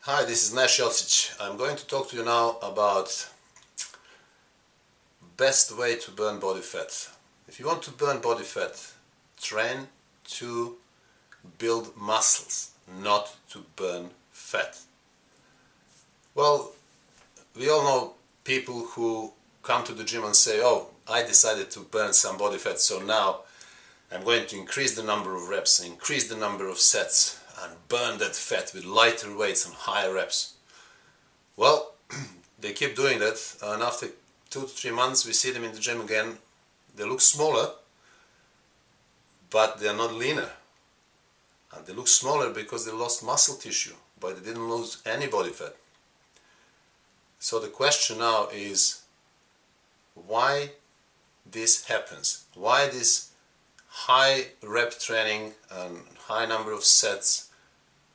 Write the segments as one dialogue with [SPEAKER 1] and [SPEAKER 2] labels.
[SPEAKER 1] Hi, this is Nash Josic. I'm going to talk to you now about best way to burn body fat. If you want to burn body fat, train to build muscles, not to burn fat. Well, we all know people who come to the gym and say, oh, I decided to burn some body fat, so now I'm going to increase the number of reps, increase the number of sets, and burn that fat with lighter weights and higher reps. Well, they keep doing that, and after 2 to 3 months we see them in the gym again. They look smaller, but they are not leaner. And they look smaller because they lost muscle tissue, but they didn't lose any body fat. So the question now is, why this happens? Why this high rep training and high number of sets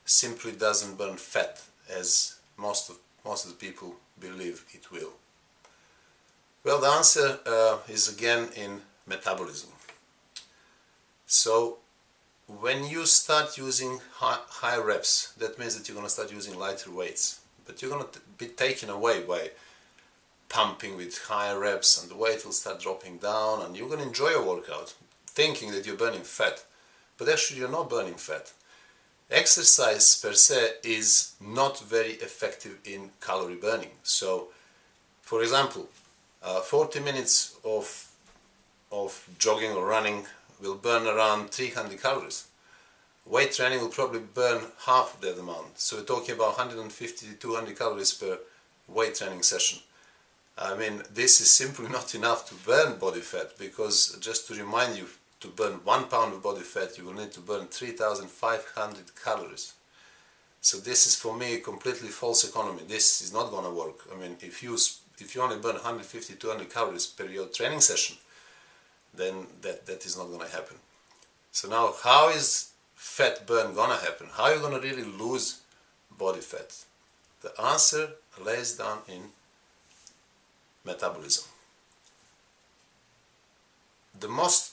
[SPEAKER 1] simply doesn't burn fat as most of the people believe it will? Well, the answer is again in metabolism. So when you start using high reps, that means that you're going to start using lighter weights, but you're going to be taken away by pumping with higher reps, and the weight will start dropping down, and you're going to enjoy your workout thinking that you're burning fat, but actually you're not burning fat. Exercise per se is not very effective in calorie burning. So for example, 40 minutes of jogging or running will burn around 300 calories. Weight training will probably burn half of that amount. So we're talking about 150 to 200 calories per weight training session. I mean, this is simply not enough to burn body fat, because just to remind you, to burn 1 pound of body fat you will need to burn 3,500 calories. So this is for me completely false economy. This is not going to work. I mean, if you only burn 150 to 200 calories per your training session, then that is not going to happen. So now, how is fat burn going to happen? How are you going to really lose body fat? The answer lays down in metabolism. The most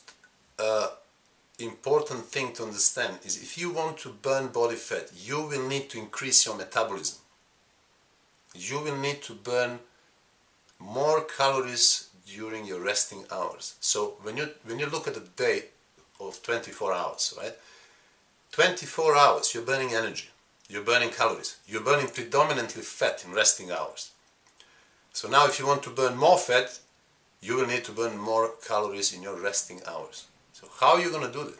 [SPEAKER 1] important thing to understand is, if you want to burn body fat, you will need to increase your metabolism. You will need to burn more calories during your resting hours. So when you look at a day of 24 hours, right? 24 hours you're burning energy, you're burning calories, you're burning predominantly fat in resting hours. So now if you want to burn more fat, you will need to burn more calories in your resting hours. So how are you going to do that?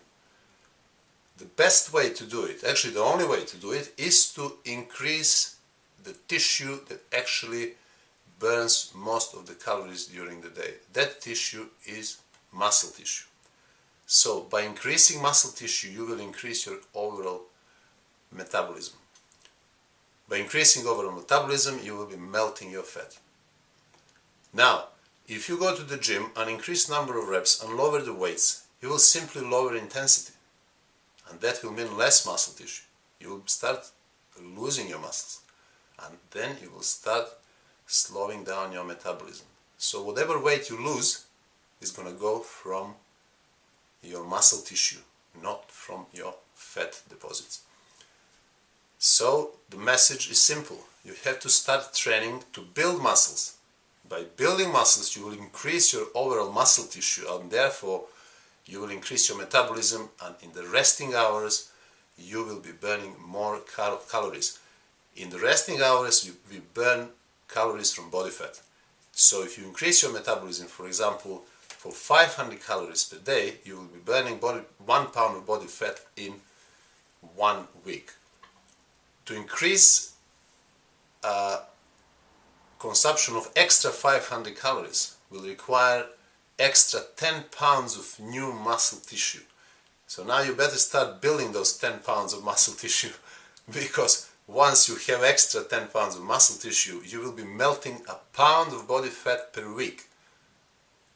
[SPEAKER 1] The best way to do it, actually the only way to do it, is to increase the tissue that actually burns most of the calories during the day. That tissue is muscle tissue. So by increasing muscle tissue, you will increase your overall metabolism. By increasing overall metabolism, you will be melting your fat. Now, if you go to the gym and increase number of reps and lower the weights, you will simply lower intensity, and that will mean less muscle tissue. You will start losing your muscles, and then you will start slowing down your metabolism. So whatever weight you lose is going to go from your muscle tissue, not from your fat deposits. So the message is simple. You have to start training to build muscles. By building muscles, you will increase your overall muscle tissue, and therefore you will increase your metabolism, and in the resting hours you will be burning more calories. In the resting hours we burn calories from body fat. So if you increase your metabolism, for example, for 500 calories per day, you will be burning 1 pound of body fat in 1 week. To increase consumption of extra 500 calories will require extra 10 pounds of new muscle tissue. So now you better start building those 10 pounds of muscle tissue, because once you have extra 10 pounds of muscle tissue, you will be melting 1 pound of body fat per week,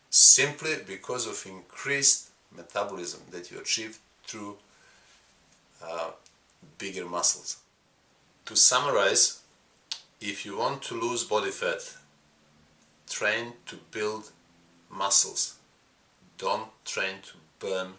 [SPEAKER 1] simply because of increased metabolism that you achieve through bigger muscles. To summarize, if you want to lose body fat, train to build muscles. Don't train to burn